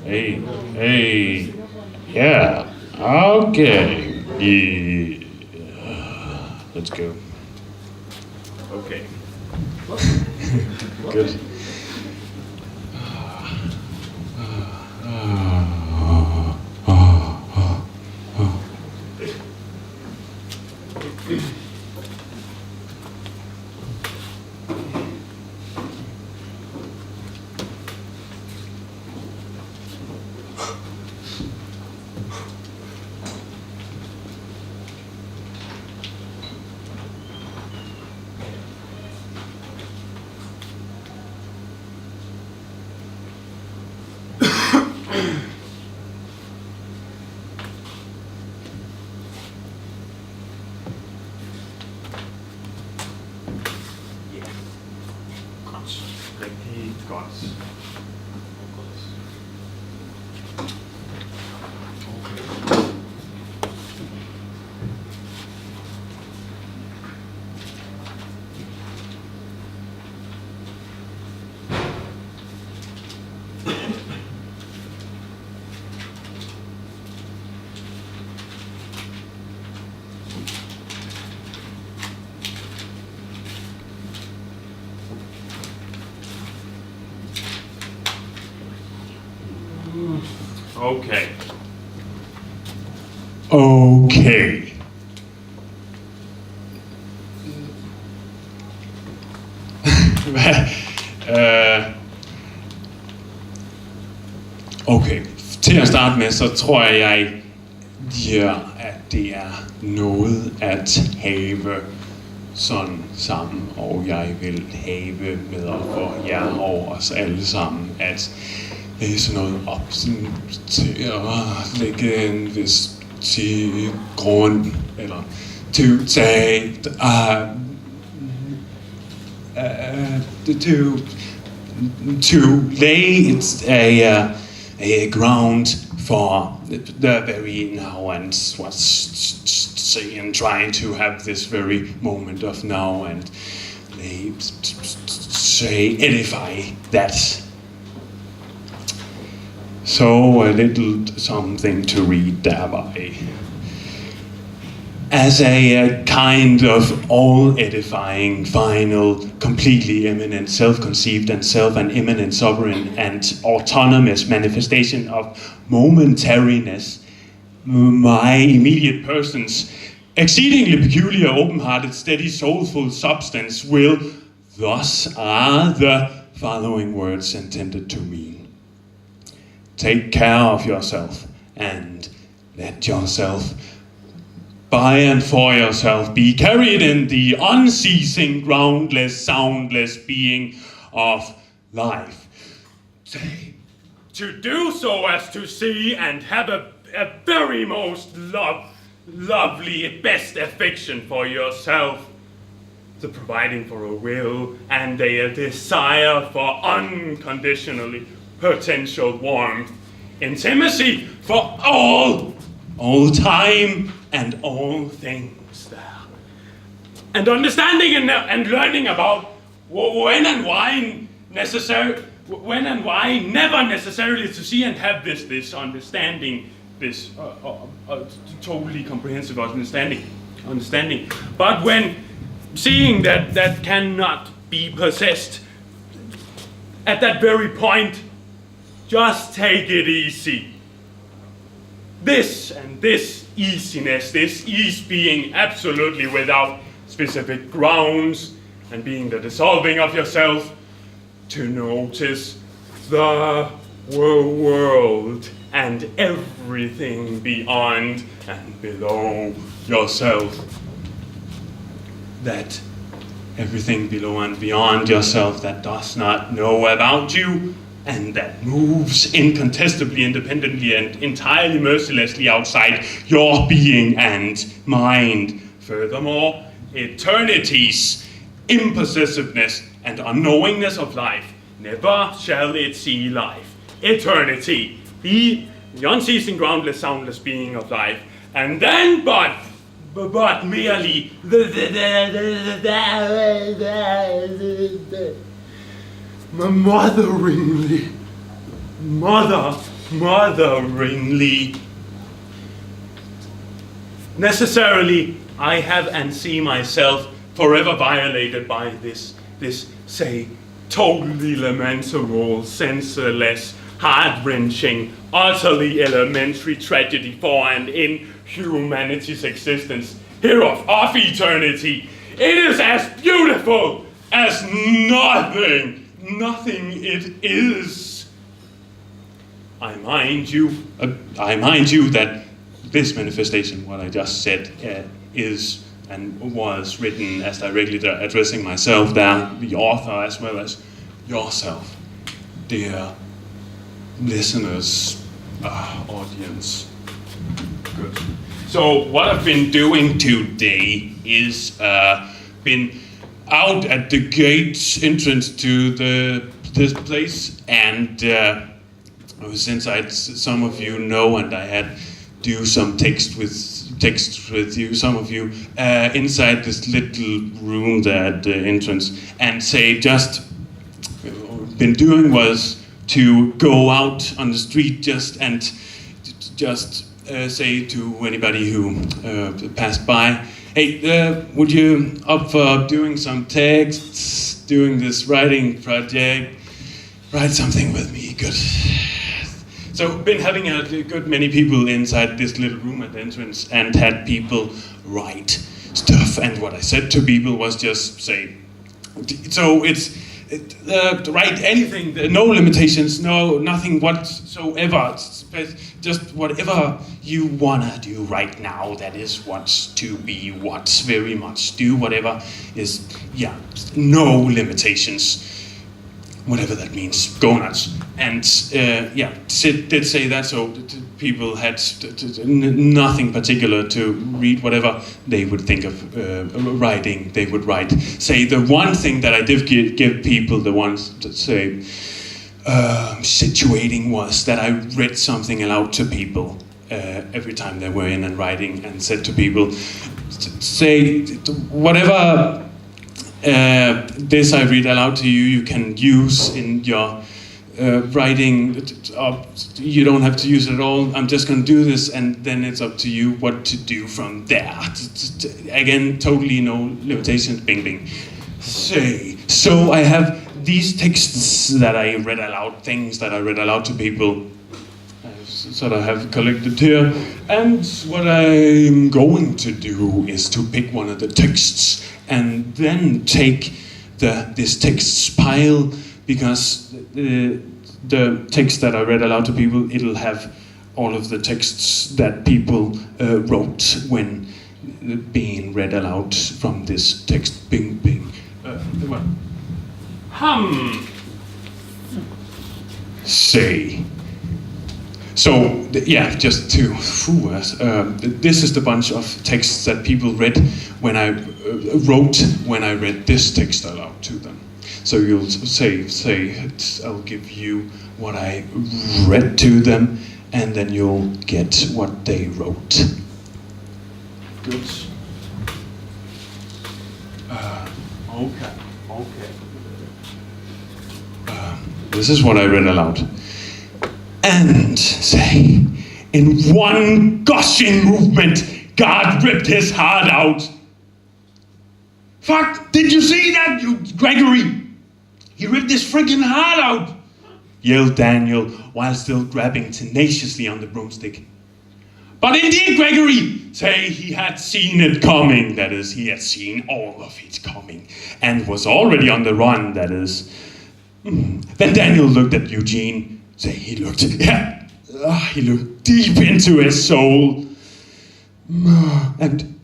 Hey, yeah, okay, yeah. Let's go. Okay. Good. Rigtig godt. Okay. Okay. Okay. Til at starte med, så tror jeg giver, at det er noget at have sådan sammen, og jeg vil have med for jer og os alle sammen, at læse noget op sådan, til at lægge en vis til grund, eller to tage, to lay a ground for the very now and what's saying, trying to have this very moment of now and say edify that. So a little something to read thereby. As a kind of all-edifying, final, completely immanent, self-conceived and immanent, sovereign and autonomous manifestation of momentariness, my immediate person's exceedingly peculiar, open-hearted, steady, soulful substance will, thus are the following words intended to mean. Take care of yourself and let yourself, by and for yourself, be carried in the unceasing, groundless, soundless being of life. Say, to do so as to see and have a very most lovely, best affection for yourself, the providing for a will and a desire for unconditionally potential warmth, intimacy for all time and all things there, and understanding and learning about when and why never necessarily to see and have this understanding, this totally comprehensive understanding, but when seeing that cannot be possessed, at that very point, just take it easy. This easiness, this ease being absolutely without specific grounds, and being the dissolving of yourself to notice the world and everything beyond and below yourself. That everything below and beyond yourself that does not know about you, and that moves incontestably, independently, and entirely mercilessly outside your being and mind. Furthermore, eternity's impossessiveness and unknowingness of life, never shall it see life. Eternity, the unceasing, groundless, soundless being of life, and then but merely smotheringly. Necessarily, I have and see myself forever violated by this, say, totally lamentable, senseless, heart-wrenching, utterly elementary tragedy for and in humanity's existence, hereof, of eternity. It is as beautiful as nothing it is. I mind you that this manifestation, what I just said, is and was written as directly addressing myself there, the author, as well as yourself, dear listeners, audience. Good. So what I've been doing today is been out at the gate entrance to this place, and I was inside. Some of you know, and I had do some text with you, some of you, inside this little room there at the entrance, and say just been doing was to go out on the street and say to anybody who passed by, hey, would you up for doing some texts, doing this writing project, write something with me, good. So been having a good many people inside this little room at the entrance and had people write stuff. And what I said to people was just say, so it's write anything, no limitations, nothing whatsoever. Just whatever you wanna do right now, that is what's to be, what's very much do, whatever is, no limitations. Whatever that means, go nuts. And Sid did say that, so people had nothing particular to read, whatever they would think of writing, they would write. Say the one thing that I did give people, the ones that say situating, was that I read something aloud to people every time they were in and writing, and said to people, say whatever this I read aloud to you, you can use in your writing. You don't have to use it at all. I'm just going to do this, and then it's up to you what to do from there. Again, totally no limitations, bing, bing. So I have these texts that I read aloud, things that I read aloud to people, sort of have collected here. And what I'm going to do is to pick one of the texts and then take this text pile, because the text that I read aloud to people, it'll have all of the texts that people wrote when being read aloud from this text. Bing, bing. Say. So, just to, this is the bunch of texts that people read when I wrote when I read this text aloud to them. So you'll say, I'll give you what I read to them, and then you'll get what they wrote. Good. Okay. This is what I read aloud. And say, in one gushing movement, God ripped his heart out. Fuck, did you see that, you Gregory? He ripped his freaking heart out, yelled Daniel, while still grabbing tenaciously on the broomstick. But indeed, Gregory, say, he had seen it coming, that is, he had seen all of it coming, and was already on the run, that is. Then Daniel looked at Eugene. Say, he looked deep into his soul. And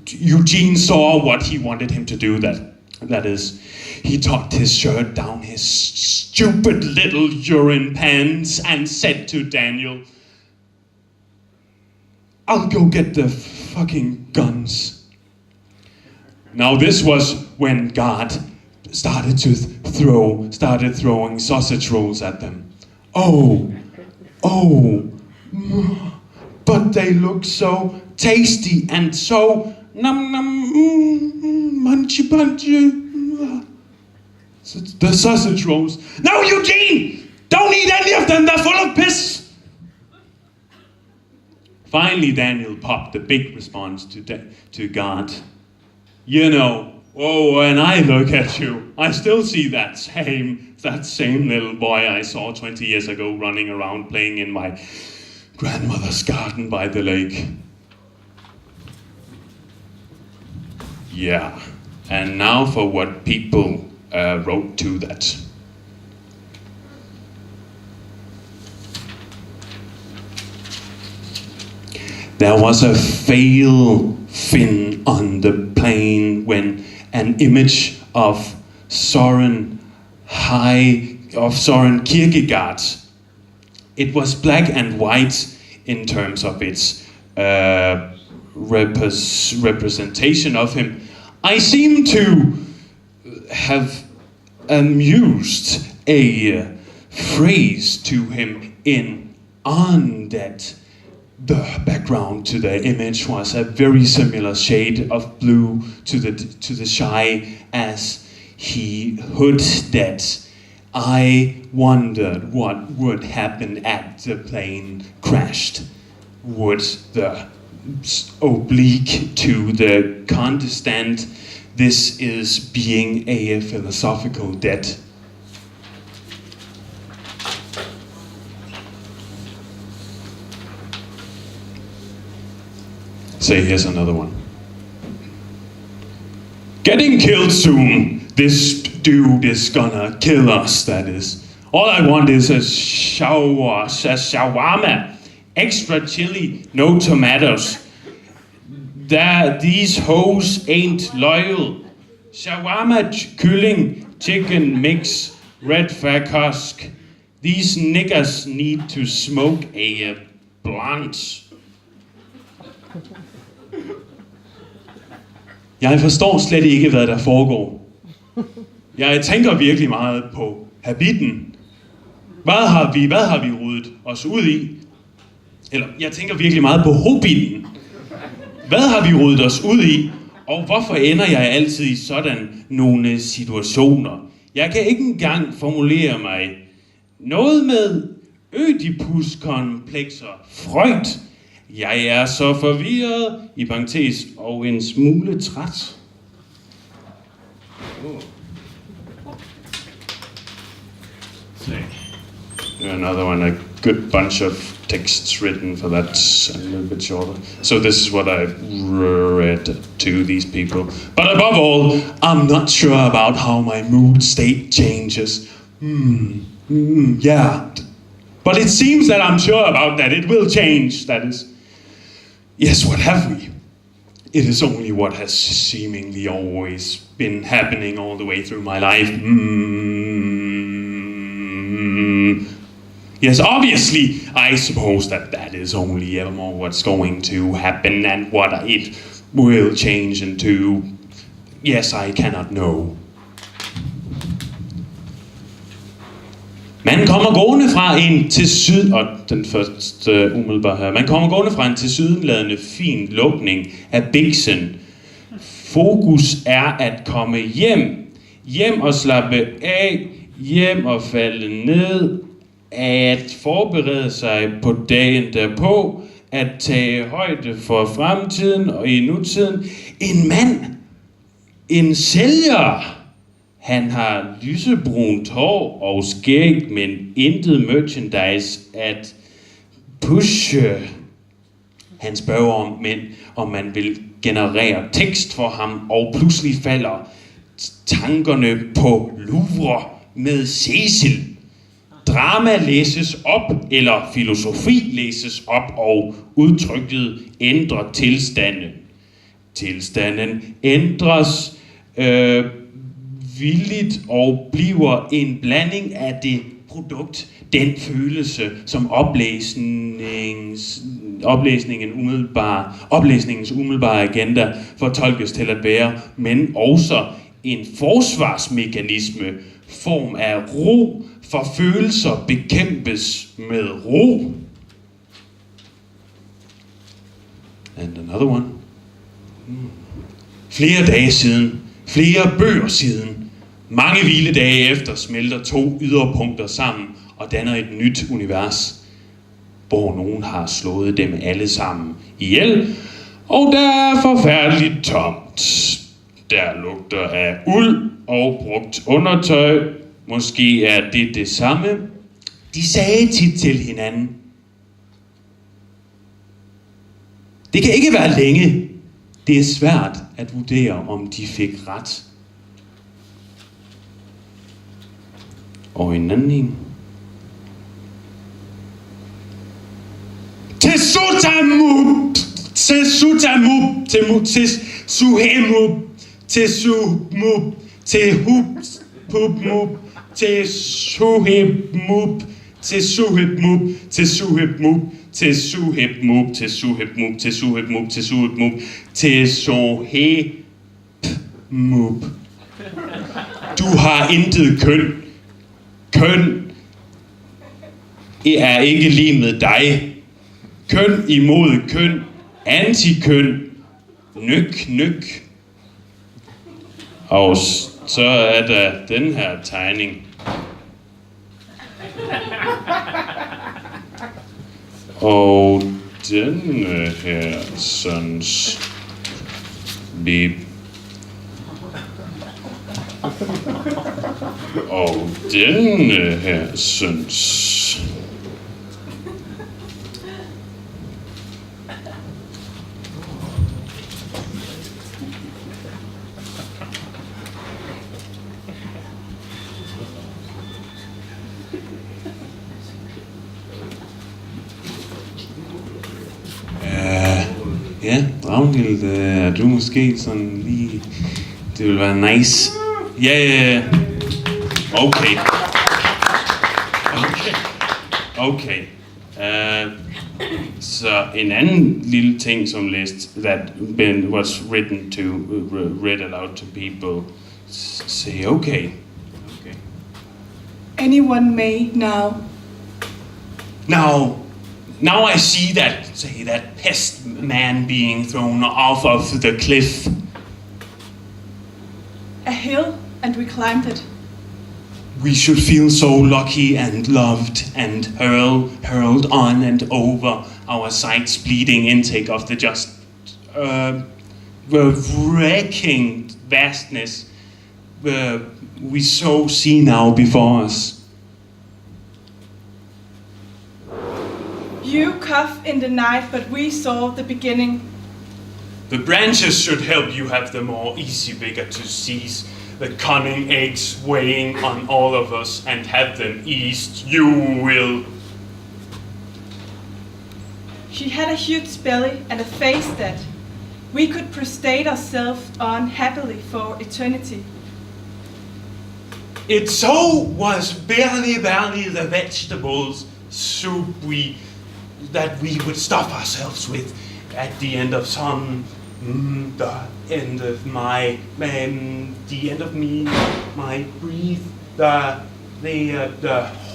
Eugene saw what he wanted him to do, that is, he tucked his shirt down his stupid little urine pants and said to Daniel, I'll go get the fucking guns. Now this was when God started throwing sausage rolls at them. Oh, but they look so tasty and so munchy punchy. The sausage rolls. No, Eugene! Don't eat any of them, they're full of piss! Finally, Daniel popped the big response to God. You know, oh, when I look at you, I still see that same little boy I saw 20 years ago running around playing in my grandmother's garden by the lake. Yeah, and now for what people wrote to that. There was a fail fin on the plane when an image of Søren Kierkegaard. It was black and white in terms of its representation of him. I seem to have amused a phrase to him on that the background to the image was a very similar shade of blue to the sky as he hood that. I wondered what would happen at the plane crashed. Would the oblique to the condescend? This is being a philosophical debt. Say, here's another one. Getting killed soon. This dude is gonna kill us, that is. All I want is a shawarma. Extra chili, no tomatoes. These hoes ain't loyal. Shawarma, kylling, chicken mix, red fat husk. These niggas need to smoke a blunt. Jeg forstår slet ikke, hvad der foregår. Jeg tænker virkelig meget på habitten. Hvad har vi rodet os ud i? Eller, jeg tænker virkelig meget på hobbiten. Hvad har vi rodet os ud i? Og hvorfor ender jeg altid i sådan nogle situationer? Jeg kan ikke engang formulere mig. Noget med ødipuskomplekser. Freud. Jeg er så forvirret, i parentes, og en smule træt. Another one, a good bunch of texts written for that, a little bit shorter. So this is what I've read to these people. But above all, I'm not sure about how my mood state changes. Yeah. But it seems that I'm sure about that. It will change, that is. Yes, what have we? It is only what has seemingly always been happening all the way through my life. Yes, obviously, I suppose that is only ever more what's going to happen and what it will change into. Yes, I cannot know. Man kommer gående fra en tilsyneladende fin lukning af biksen. Fokus er at komme hjem og slappe af, hjem og falde ned, at forberede sig på dagen derpå, at tage højde for fremtiden og i nutiden. En mand, en sælger. Han har lysebrunt hår og skæg, men intet merchandise at pushe. Han spørger om man vil generere tekst for ham, og pludselig falder tankerne på Louvre med Cecil. Drama læses op, eller filosofi læses op, og udtrykket ændrer tilstanden. Tilstanden ændres villigt og bliver en blanding af det produkt, den følelse, som oplæsningens umiddelbare agenda fortolkes til at være, men også en forsvarsmekanisme, form af ro, for følelser bekæmpes med ro. And another one. Flere dage siden, flere bøger siden, mange hviledage efter smelter to yderpunkter sammen og danner et nyt univers. hvor nogen har slået dem alle sammen ihjel, og der er forfærdeligt tomt. Der lugter af uld og brugt undertøj. Måske er det samme. De sagde tit til hinanden: det kan ikke være længe. Det er svært at vurdere, om de fik ret. Og en anden en: Tesutamup, tesutamup, tesuhemup, tesumup, tehupmup, tesuhepmup, tesuhepmup, tesuhepmup, tesuhepmup, tesuhepmup, tesuhepmup, tesuhepmup, tesuhepmup. Du har intet køn. Køn er ikke lige med dig. Køn imod køn. Antikøn. Nyk, nyk. Og så er der den her tegning. Og denne her søns bib. Og denne her søns. Ja, Ragnhild, er du måske sådan lige... Det vil være nice. Ja. Okay. Så en anden lille ting, som læst, that was written to, read aloud to people. Say okay. Anyone may now. Now I see that pest man being thrown off of the cliff. A hill, and we climbed it. We should feel so lucky and loved and hurled on and over our sights bleeding intake of the just wrecking vastness we so see now before us. You cough in the night, but we saw the beginning. The branches should help you have the more easy vigor to seize the cunning eggs weighing on all of us and have them eased. You will. She had a huge belly and a face that we could prostrate ourselves on happily for eternity. It so was barely the vegetables soup that we would stuff ourselves with at the end of some, the end of my, the end of me, my breath, the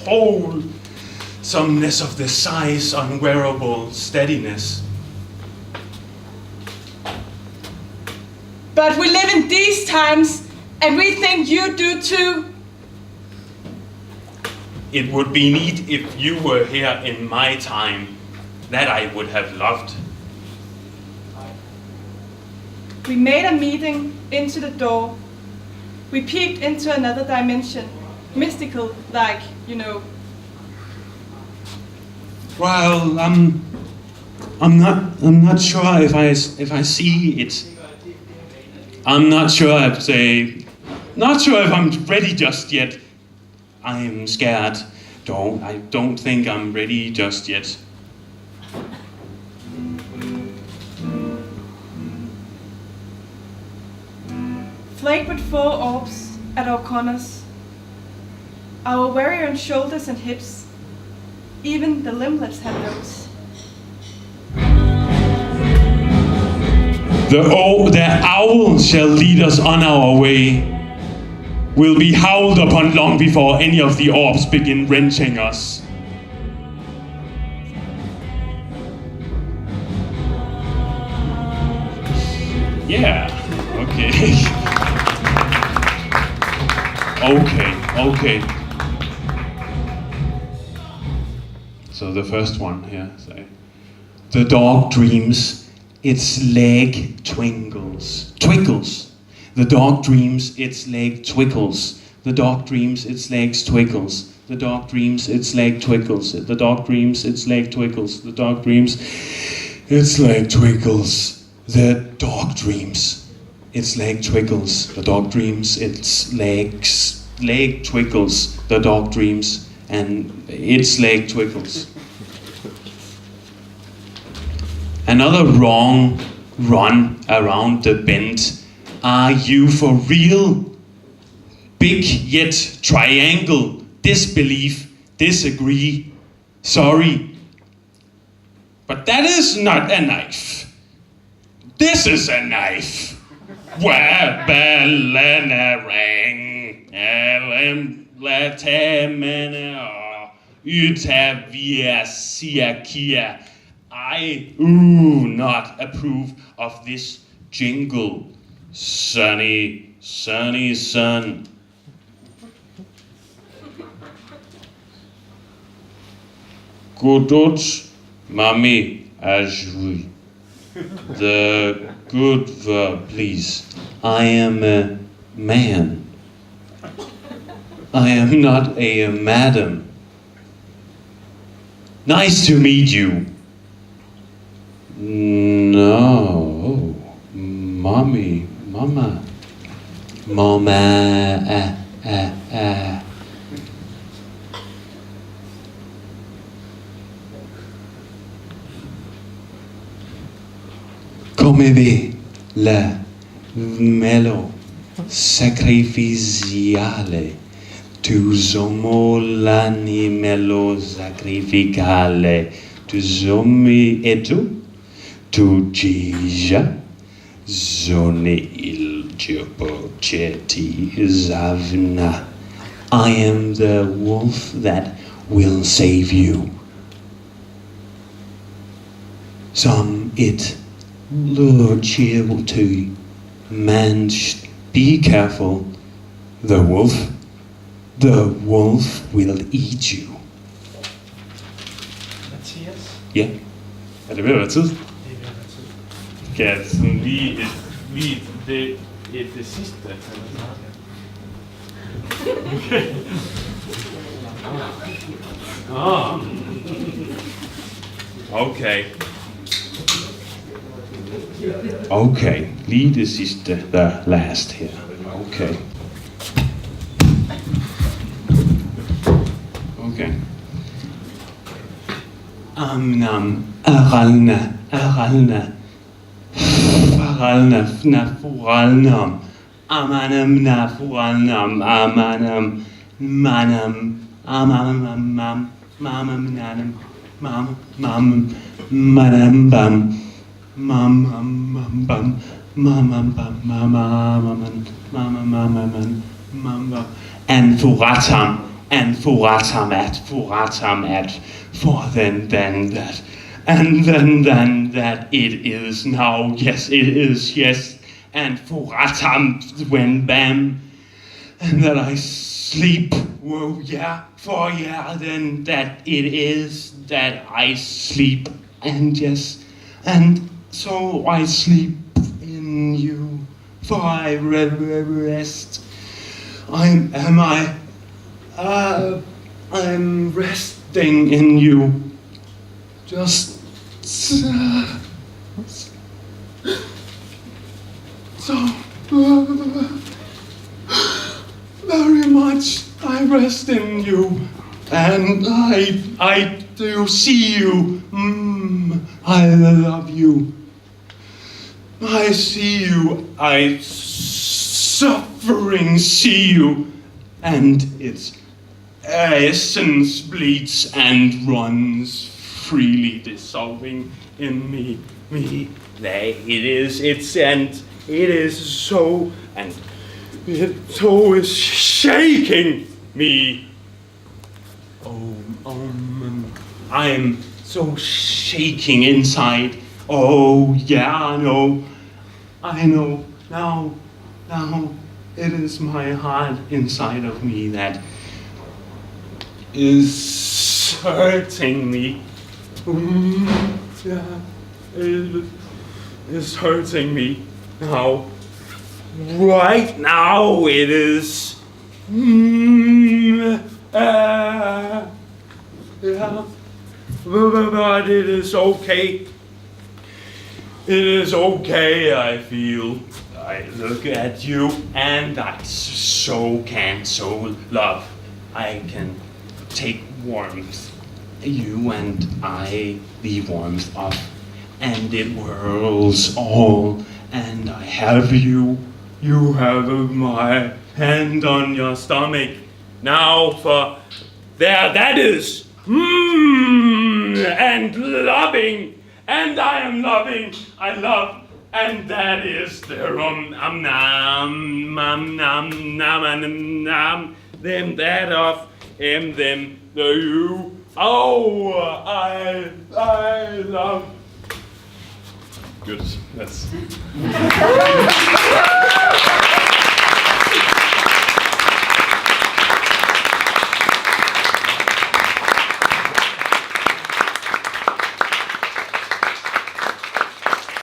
wholesomeness of the size, unwearable steadiness. But we live in these times, and we think you do too. It would be neat if you were here in my time. That I would have loved. We made a meeting into the door. We peeped into another dimension, mystical, like, you know. Well, I'm not sure if I see it. I'm not sure if I'm ready just yet. I'm scared. I don't think I'm ready just yet. Flanked with 4 orbs at our corners, our warrior on shoulders and hips, even the limbless have those. The owl shall lead us on our way. We'll be howled upon long before any of the orbs begin wrenching us. Yeah, okay. Okay. So the first one here, say, the dog dreams, its leg twinkles. The dog dreams, its leg twinkles. The dog dreams, its legs twinkles. The dog dreams, its leg twinkles. The dog dreams, its leg twinkles. The dog dreams, its leg twinkles. The dog dreams, its leg twinkles. The dog dreams, its leg twinkles. The dog dreams, and its leg twinkles. Another wrong run around the bend. Are you for real? Big yet triangle. Disbelief, disagree, sorry. But that is not a knife. This is a knife. I not approve of this jingle. Sunny sun. Godot, mommy, ajouy. The good verb, please. I am a man. I am not a madam. Nice to meet you. No, mommy, mama. Mama, Come ve la melo sacrificiale, tu somo l'animelo sacrificale, tu somi e tu giscia, zone il giopoceti zavna. I am the wolf that will save you. Som it lure cheerful to man, be careful. The wolf will eat you. Mathias? Ja. Er det ved at være tid? Det er ved at være tid. Skal jeg sådan lige det sidste? Okay. Okay. Okay, lige det sidste, the last her. Okay. Okay. Amnam, aralna, faralna, fnafuralnam, amanam, nafuralnam, amanam, manam, amamam, mamam, nanam, mamam, manam, bam. Mam bam mam bam mama and furatam at for then that and then that it is now, yes it is, yes, and furatam when bam and that I sleep, whoa yeah, for yeah, then that it is that I sleep, and yes, and so I sleep in you, for I rest. I'm resting in you. Just so very much I rest in you, and I do see you. I love you. I see you, I suffering see you, and its essence bleeds and runs freely, dissolving in me. There it is, and it is so, and it so is shaking me. I'm so shaking inside. Oh yeah, I know, now, it is my heart inside of me that is is hurting me. Yeah, it is hurting me now. Right now it is. Yeah, but it is okay. It is okay, I feel. I look at you and I so can love. I can take warmth. You and I, the warmth of, and it whirls all, and I have you. You have my hand on your stomach. Now for there, that is. And loving. And I am loving. I love. And that is the nam them that of them the you. Oh, I love. Good. That's.